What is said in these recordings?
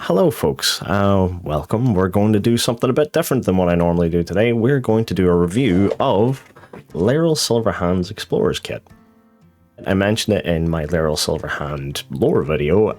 Hello folks, welcome. We're going to do something a bit different than what I normally do today. We're going to do a review of Laeral Silverhand's Explorer's Kit. I mentioned it in my Laeral Silverhand lore video.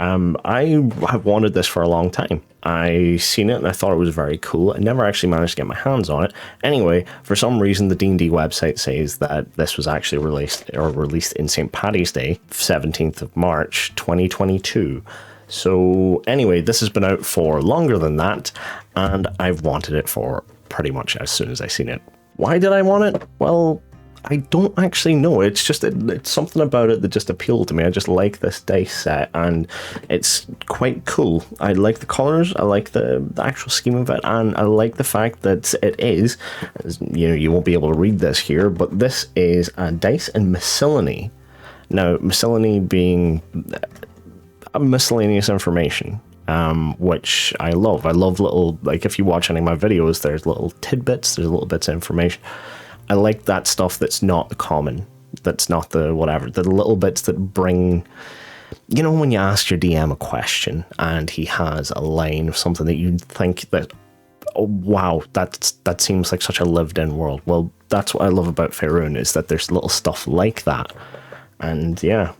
I have wanted this for a long time. I seen it and I thought it was very cool. I never actually managed to get my hands on it. Anyway, for some reason the D&D website says that this was actually released in St. Paddy's Day, 17th of March, 2022. So anyway, this has been out for longer than that, and I've wanted it for pretty much as soon as I seen it. Why did I want it? Well, I don't actually know. It's just it's something about it that just appealed to me. I just like this dice set, and it's quite cool. I like the colors, I like the actual scheme of it, and I like the fact that it is, you won't be able to read this here, but this is a dice and miscellany. Now, miscellany being miscellaneous information, which I love. I love little, like, if you watch any of my videos, there's little tidbits, there's little bits of information. I like that stuff that's not common, that's not the whatever, the little bits that bring, when you ask your DM a question and he has a line of something that you think that, oh wow, that seems like such a lived in world. Well, that's what I love about Faerun, is that there's little stuff like that. And yeah,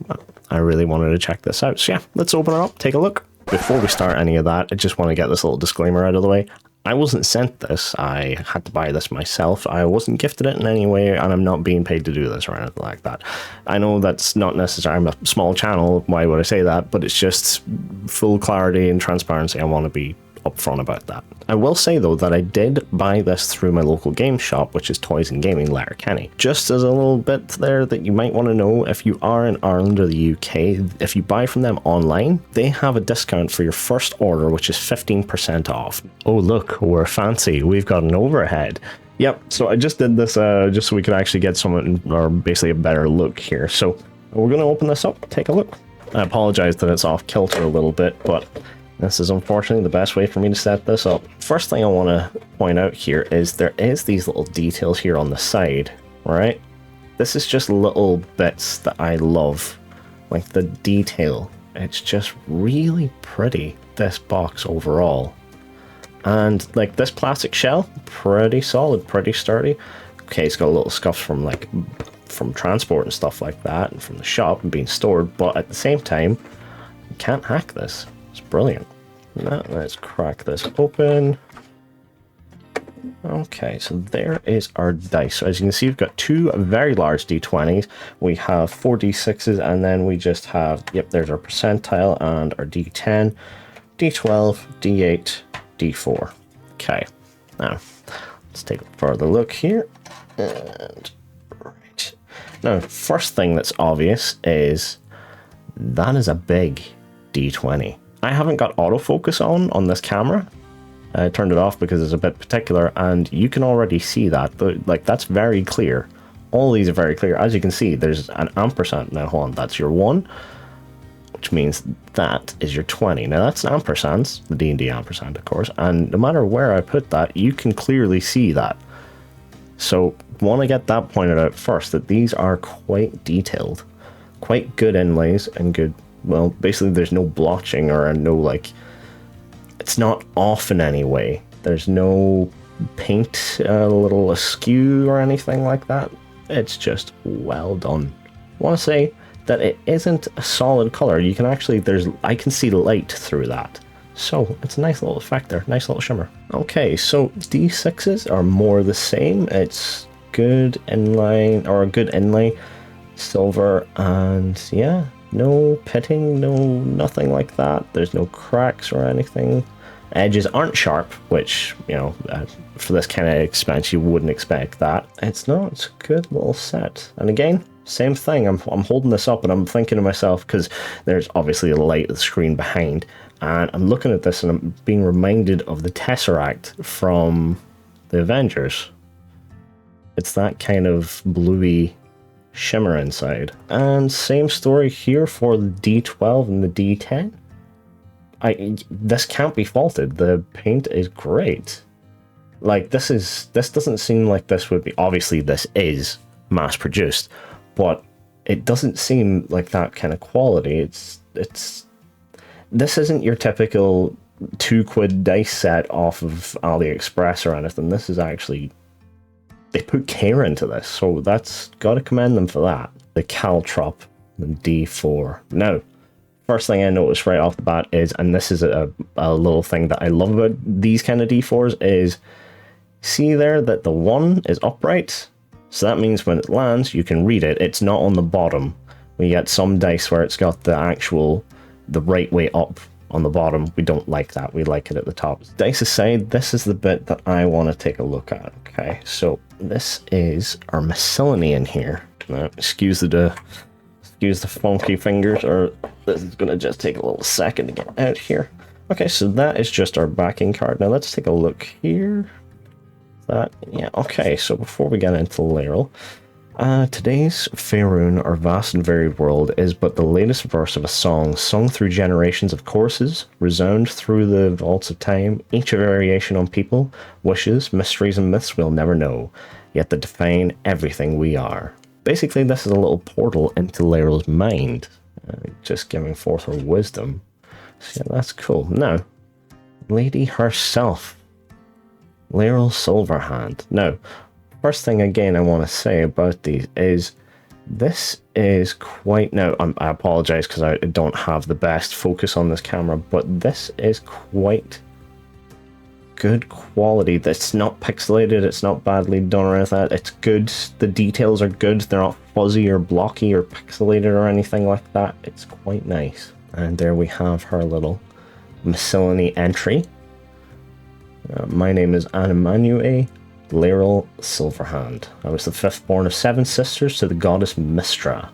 I really wanted to check this out. So yeah, let's open it up, take a look. Before we start any of that, I just want to get this little disclaimer out of the way. I wasn't sent this. I had to buy this myself. I wasn't gifted it in any way, and I'm not being paid to do this or anything like that. I know that's not necessary. I'm a small channel. Why would I say that? But it's just full clarity and transparency. I want to be upfront about that. I will say though that I did buy this through my local game shop, which is Toys and Gaming Letterkenny. Just as a little bit there that you might want to know, if you are in Ireland or the UK, if you buy from them online, they have a discount for your first order, which is 15% off. Oh look, we're fancy. We've got an overhead. Yep, so I just did this just so we could actually get someone, or basically a better look here. So we're going to open this up, take a look. I apologize that it's off kilter a little bit, but this is unfortunately the best way for me to set this up. First thing I want to point out here is there is these little details here on the side, right? This is just little bits that I love, like the detail. It's just really pretty, this box overall. And like this plastic shell, pretty solid, pretty sturdy. Okay, it's got a little scuffs from transport and stuff like that, and from the shop and being stored, but at the same time, you can't hack this. It's brilliant. Now, let's crack this open. Okay, so there is our dice. So as you can see, we've got two very large D20s. We have 4 D6s, and then we just have, yep, there's our percentile and our D10, D12, D8, D4. Okay, now let's take a further look here. And right. Now, first thing that's obvious is that is a big D20. I haven't got autofocus on this camera. I turned it off because it's a bit particular, and you can already see that. Like, that's very clear. All these are very clear. As you can see, there's an ampersand. Now, hold on, that's your 1, which means that is your 20. Now, that's an ampersand, the D&D ampersand, of course, and no matter where I put that, you can clearly see that. So, want to get that pointed out first, that these are quite detailed. Quite good inlays and good. Well, basically there's no blotching or no, like, it's not off in any way. There's no paint a little askew or anything like that. It's just well done. I want to say that it isn't a solid color. You can actually, I can see light through that. So it's a nice little effect there, nice little shimmer. Okay, so D6s are more the same. It's good inline, or a good inlay, silver, and yeah. No pitting, nothing like that. There's no cracks or anything. Edges aren't sharp, which, for this kind of expense, you wouldn't expect that. It's a good little set. And again, same thing. I'm holding this up and I'm thinking to myself, because there's obviously a light of the screen behind, and I'm looking at this and I'm being reminded of the Tesseract from the Avengers. It's that kind of bluey shimmer inside. And same story here for the D12 and the D10. This can't be faulted. The paint is great. Like, this doesn't seem like this would be, obviously this is mass produced, but it doesn't seem like that kind of quality. This isn't your typical £2 dice set off of AliExpress or anything. This is actually, they put care into this, so that's got to commend them for that. The caltrop, the D4. Now, first thing I noticed right off the bat is, and this is a little thing that I love about these kind of D4s, is see there that the 1 is upright, so that means when it lands you can read it. It's not on the bottom. We get some dice where it's got the right way up on the bottom. We don't like that. We like it at the top. Dice aside, this is the bit that I want to take a look at. Okay, so this is our miscellany in here. Now, excuse the funky fingers, or this is going to just take a little second to get out here. Okay, so that is just our backing card. Now let's take a look here. Yeah, okay, so before we get into Laeral, today's Faerun, our vast and varied world, is but the latest verse of a song sung through generations of courses, resound through the vaults of time, each a variation on people, wishes, mysteries, and myths we'll never know, yet that define everything we are. Basically, this is a little portal into Laeral's mind, just giving forth her wisdom. So yeah, that's cool. Now, lady herself, Laeral Silverhand. Now, first thing again I want to say about these is this is quite... Now, I apologize because I don't have the best focus on this camera, but this is quite good quality. It's not pixelated, it's not badly done or anything. It's good. The details are good. They're not fuzzy or blocky or pixelated or anything like that. It's quite nice. And there we have her little miscellany entry. My name is Animanue Laeral Silverhand. I was the 5th born of 7 sisters to the goddess Mystra.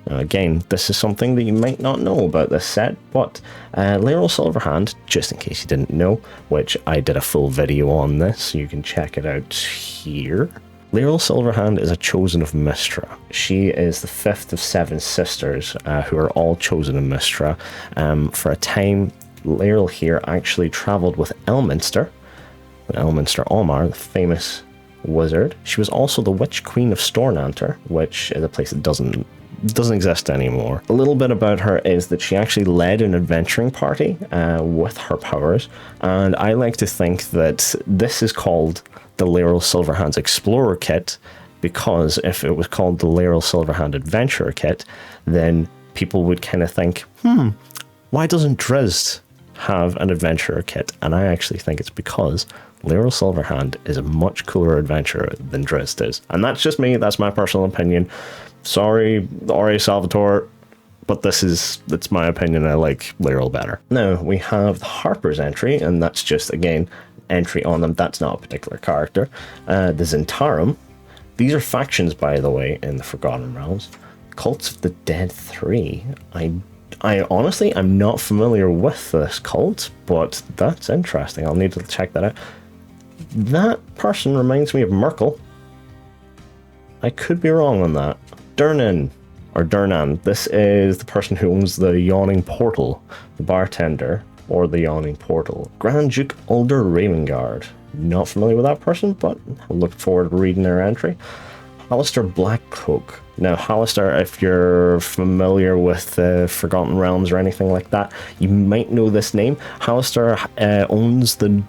Now again, this is something that you might not know about this set, but Laeral Silverhand, just in case you didn't know, which I did a full video on this, so you can check it out here. Laeral Silverhand is a chosen of Mystra. She is the 5th of 7 sisters who are all chosen of Mystra. For a time, Laeral here actually travelled with Elminster Omar, the famous wizard. She was also the Witch Queen of Stornanter, which is a place that doesn't exist anymore. A little bit about her is that she actually led an adventuring party with her powers, and I like to think that this is called the Laeral Silverhand's Explorer Kit, because if it was called the Laeral Silverhand Adventurer Kit, then people would kind of think, why doesn't Drizzt have an adventurer kit? And I actually think it's because Laeral Silverhand is a much cooler adventurer than Drizzt is. And that's just me, that's my personal opinion. Sorry, R.A. Salvatore, but that's my opinion. I like Laeral better. Now, we have the Harper's entry, and that's just, again, entry on them. That's not a particular character. The Zentarum. These are factions, by the way, in the Forgotten Realms. Cults of the Dead 3. I honestly, I'm not familiar with this cult, but that's interesting. I'll need to check that out. That person reminds me of Merkel. I could be wrong on that. Durnan. This is the person who owns the Yawning Portal, the bartender, or the Yawning Portal. Grand Duke Ulder Ravengard. Not familiar with that person, but I look forward to reading their entry. Alistair Blackcloak. Now, Alistair, if you're familiar with Forgotten Realms or anything like that, you might know this name. Alistair owns the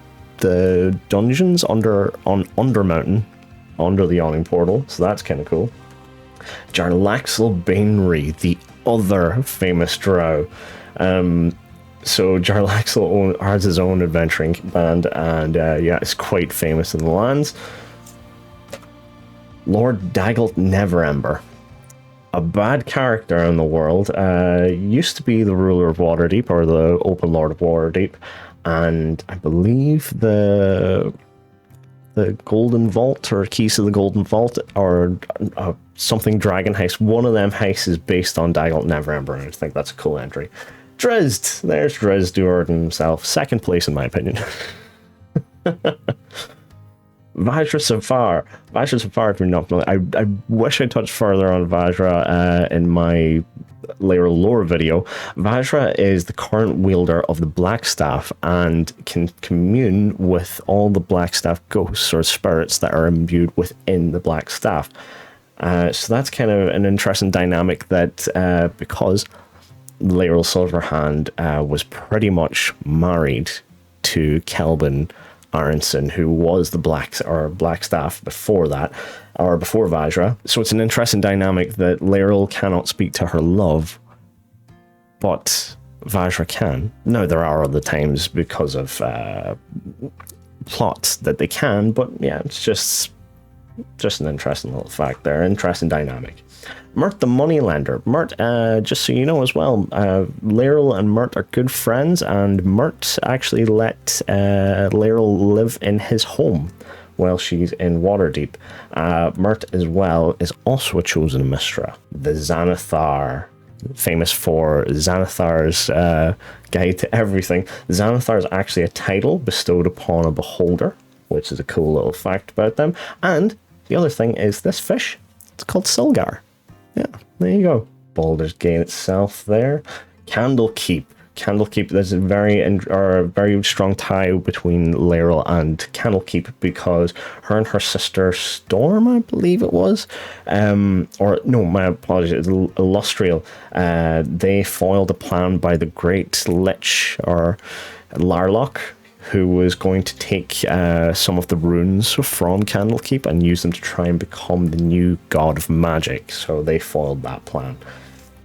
dungeons on Undermountain, under the Yawning Portal, so that's kind of cool. Jarlaxle Bainry, the other famous drow. So Jarlaxle has his own adventuring band, and yeah, it's quite famous in the lands. Lord Daggelt Neverember. A bad character in the world, used to be the ruler of Waterdeep, or the Open Lord of Waterdeep, and I believe the Golden Vault, or Keys to the Golden Vault, or something Dragon Heist, one of them heists is based on Daggelt Neverember, and I think that's a cool entry. Drizzt! There's Drizzt Duard himself. 2nd place in my opinion. Vajra Safar. Vajra Safar, if you're not familiar, I wish I touched further on Vajra in my Laeral lore video. Vajra is the current wielder of the Blackstaff and can commune with all the Blackstaff ghosts or spirits that are imbued within the Blackstaff. So that's kind of an interesting dynamic that, because Laeral Silverhand was pretty much married to Kelvin Aronson, who was the Blackstaff before that, or before Vajra. So it's an interesting dynamic that Laeral cannot speak to her love, but Vajra can. Now, there are other times because of plots that they can, but yeah, it's just an interesting little fact there, interesting dynamic. Mert the Moneylender. Mert, just so you know as well, Laeral and Mert are good friends, and Mert actually let Laeral live in his home while she's in Waterdeep. Mert as well is also a chosen Mystra. The Xanathar, famous for Xanathar's guide to everything. Xanathar is actually a title bestowed upon a beholder, which is a cool little fact about them. And the other thing is this fish. It's called Silgar. Yeah, there you go. Baldur's Gate itself there. Candlekeep. Candlekeep, there's a very strong tie between Laeral and Candlekeep because her and her sister Storm, I believe it was, or no, my apologies, it's Illustrial. They foiled a plan by the Great Lich, or Larlock, who was going to take some of the runes from Candlekeep and use them to try and become the new god of magic. So they foiled that plan.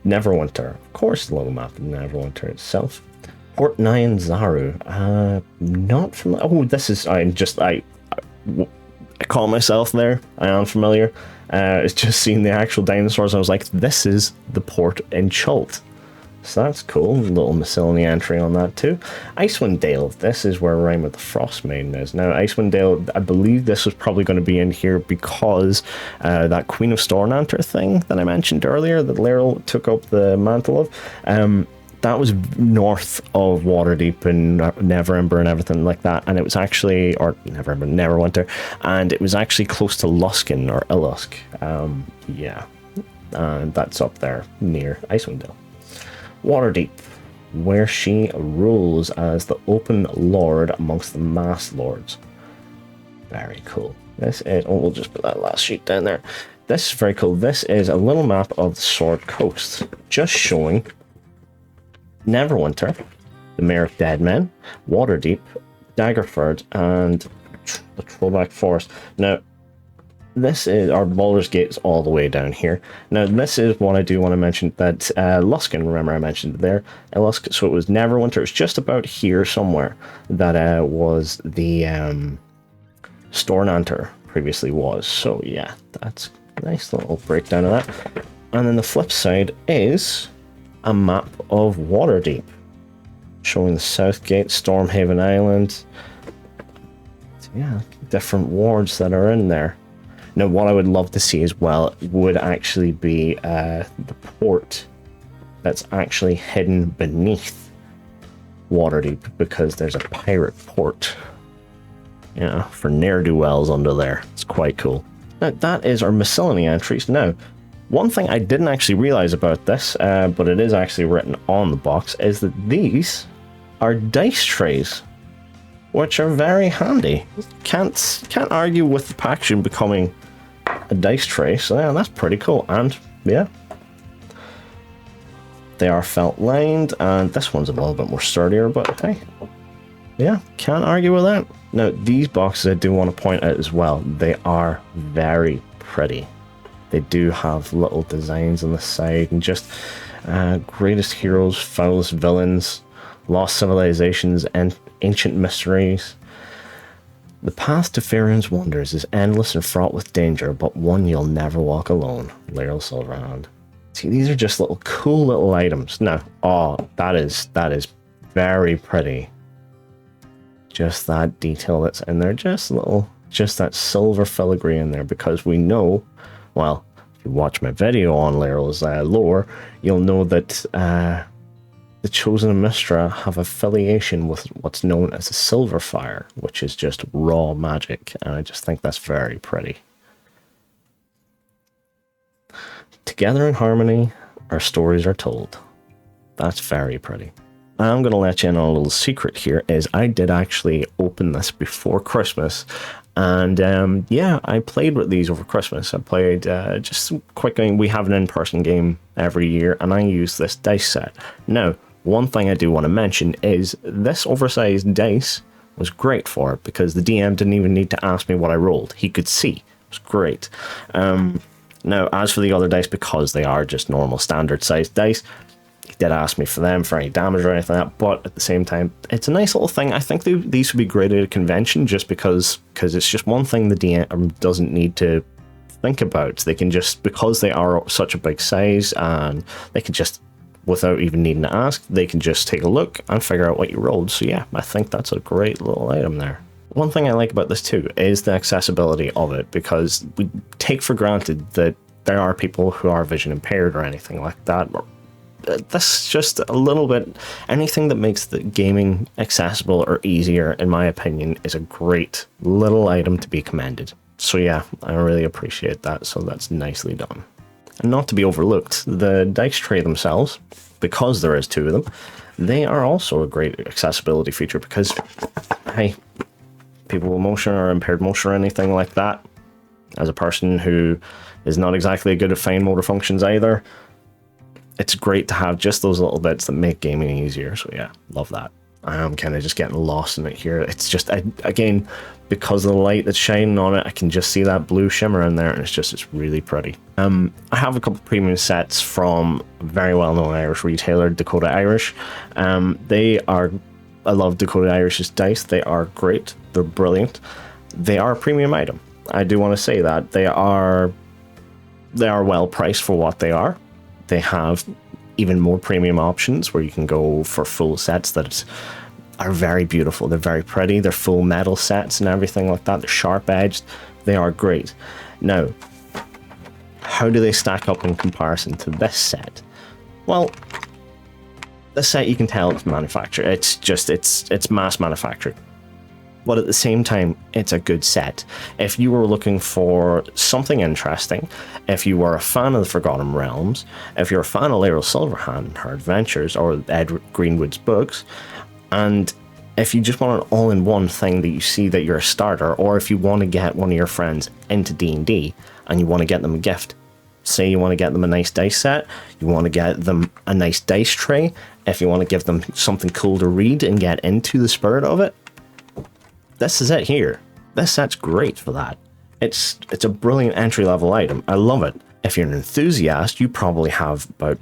Neverwinter, of course, the little map of Neverwinter itself. Port Nyan Zaru, not familiar. Oh, this is, I call myself there. I am familiar. It's just seeing the actual dinosaurs. I was like, this is the port in Chult. So that's cool. A little miscellany entry on that too. Icewind Dale. This is where Rime with the Frost Maiden is. Now, Icewind Dale, I believe this was probably going to be in here because that Queen of Stornanter thing that I mentioned earlier, that Laeral took up the mantle of, that was north of Waterdeep and Neverember and everything like that. And it was actually, or Neverwinter, and it was actually close to Luskan or Illusk. Yeah, and that's up there near Icewind Dale. Waterdeep, where she rules as the open lord amongst the mass lords. Very cool. This is, oh, we'll just put that last sheet down there. This is very cool. This is a little map of the Sword Coast, just showing Neverwinter, the Mayor of Deadmen, Waterdeep, Daggerford, and the Trollback Forest. Now, this is our Baldur's Gate's all the way down here. Now, this is what I do want to mention, that Luskan, remember I mentioned it there, Lusk, so it was Neverwinter. It was just about here somewhere that was the Stornanter previously was. So yeah, that's a nice little breakdown of that. And then the flip side is a map of Waterdeep, showing the South Gate, Stormhaven Island. So yeah, different wards that are in there. Now, what I would love to see as well would actually be the port that's actually hidden beneath Waterdeep, because there's a pirate port, yeah, for ne'er-do-wells under there. It's quite cool. Now, that is our miscellany entries. Now, one thing I didn't actually realize about this, but it is actually written on the box, is that these are dice trays, which are very handy. Can't argue with the packaging becoming a dice tray, so yeah, that's pretty cool. And yeah, they are felt lined, and this one's a little bit more sturdier, but hey, yeah, can't argue with that. Now, these boxes I do want to point out as well, they are very pretty. They do have little designs on the side, and just greatest heroes, foulest villains, lost civilizations, and ancient mysteries. The path to Faerun's wonders is endless and fraught with danger, but one you'll never walk alone. Laeral Silverhand. See, these are just little cool little items. Now, oh, that is very pretty. Just that detail that's in there, just that silver filigree in there, because we know, well, if you watch my video on Laeral's lore, you'll know that the Chosen of Mystra have affiliation with what's known as a Silverfire, which is just raw magic, and I just think that's very pretty. Together in harmony, our stories are told. That's very pretty. I'm going to let you in on a little secret here, is I did actually open this before Christmas, And yeah, I played with these over Christmas. I played just a quick game. We have an in-person game every year, and I use this dice set. Now, one thing I do want to mention is this oversized dice was great for it, because the DM didn't even need to ask me what I rolled. He could see. It was great. Now, as for the other dice, because they are just normal standard sized dice, he did ask me for them for any damage or anything like that, but at the same time, it's a nice little thing. I think these would be great at a convention, just because it's just one thing the DM doesn't need to think about. They can just, because they are such a big size, and they can just, without even needing to ask, they can just take a look and figure out what you rolled. So yeah, I think that's a great little item there. One thing I like about this too is the accessibility of it, because we take for granted that there are people who are vision impaired or anything like that. This just a little bit, anything that makes the gaming accessible or easier, in my opinion, is a great little item to be commended. So yeah, I really appreciate that. So that's nicely done. And not to be overlooked, the dice tray themselves, because there is 2 of them, they are also a great accessibility feature, because, hey, people with motion or impaired motion or anything like that, as a person who is not exactly good at fine motor functions either, it's great to have just those little bits that make gaming easier. So yeah, love that. I am kind of just getting lost in it here. It's just, again, because of the light that's shining on it, I can just see that blue shimmer in there, and it's really pretty. I have a couple premium sets from a very well-known Irish retailer, Dakota Irish. I love Dakota Irish's dice. They are great. They're brilliant. They are a premium item. I do want to say that. They are well priced for what they are. They have even more premium options where you can go for full sets that are very beautiful. They're very pretty. They're full metal sets and everything like that. They're sharp edged. They are great. Now, how do they stack up in comparison to this set? Well, this set, you can tell it's manufactured. It's mass manufactured. But at the same time, it's a good set. If you were looking for something interesting, if you were a fan of the Forgotten Realms, if you're a fan of Laeral Silverhand and her adventures, or Ed Greenwood's books, and if you just want an all-in-one thing that you see that you're a starter, or if you want to get one of your friends into D&D and you want to get them a gift, say you want to get them a nice dice set, you want to get them a nice dice tray, if you want to give them something cool to read and get into the spirit of it, this is it here. This set's great for that. It's a brilliant entry-level item. I love it. If you're an enthusiast, you probably have about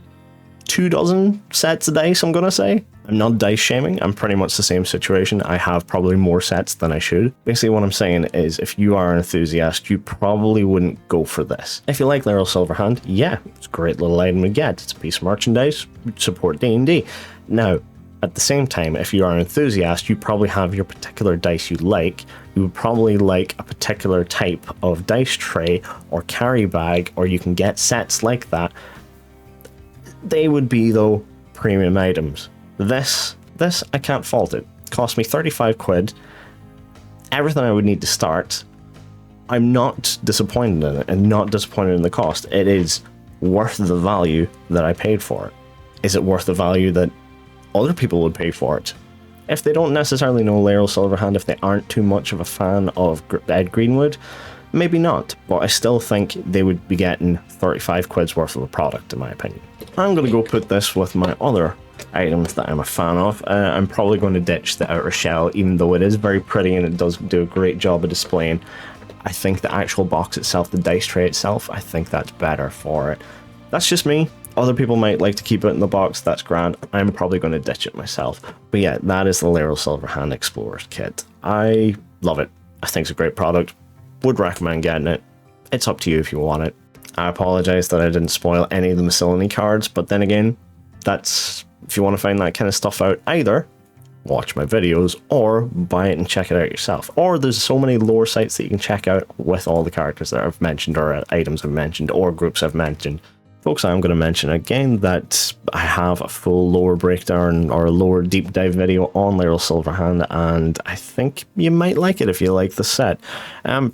24 sets of dice, I'm gonna say. I'm not dice shaming. I'm pretty much the same situation. I have probably more sets than I should. Basically, what I'm saying is, if you are an enthusiast, you probably wouldn't go for this. If you like Laeral Silverhand, yeah, it's a great little item to get. It's a piece of merchandise. Support D&D. Now, at the same time, if you are an enthusiast, you probably have your particular dice you like. You would probably like a particular type of dice tray or carry bag, or you can get sets like that. They would be, though, premium items. This, I can't fault it. It cost me 35 quid. Everything I would need to start. I'm not disappointed in it, and not disappointed in the cost. It is worth the value that I paid for it. Is it worth the value that other people would pay for it? If they don't necessarily know Laeral Silverhand, if they aren't too much of a fan of Ed Greenwood, maybe not, but I still think they would be getting 35 quid's worth of a product, in my opinion. I'm going to go put this with my other items that I'm a fan of. I'm probably going to ditch the outer shell, even though it is very pretty and it does do a great job of displaying. I think the actual box itself, the dice tray itself, I think that's better for it. That's just me. Other people might like to keep it in the box, that's grand. I'm probably going to ditch it myself. But yeah, that is the Laeral Silverhand Explorer's Kit. I love it. I think it's a great product. Would recommend getting it. It's up to you if you want it. I apologize that I didn't spoil any of the miscellany cards, but then again, that's, if you want to find that kind of stuff out, either watch my videos or buy it and check it out yourself. Or there's so many lore sites that you can check out with all the characters that I've mentioned, or items I've mentioned, or groups I've mentioned. Folks, I'm going to mention again that I have a full lore breakdown or a lore deep dive video on Laeral Silverhand, and I think you might like it if you like the set.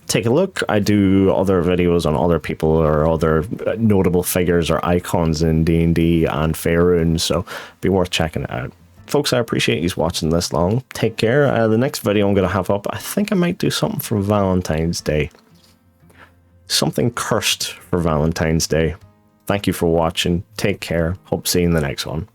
Take a look. I do other videos on other people or other notable figures or icons in D&D and Faerun, so be worth checking it out. folks, I appreciate you watching this long. Take care. The next video I'm going to have up, I think I might do something for Valentine's Day. Something cursed for Valentine's Day. Thank you for watching. Take care. Hope to see you in the next one.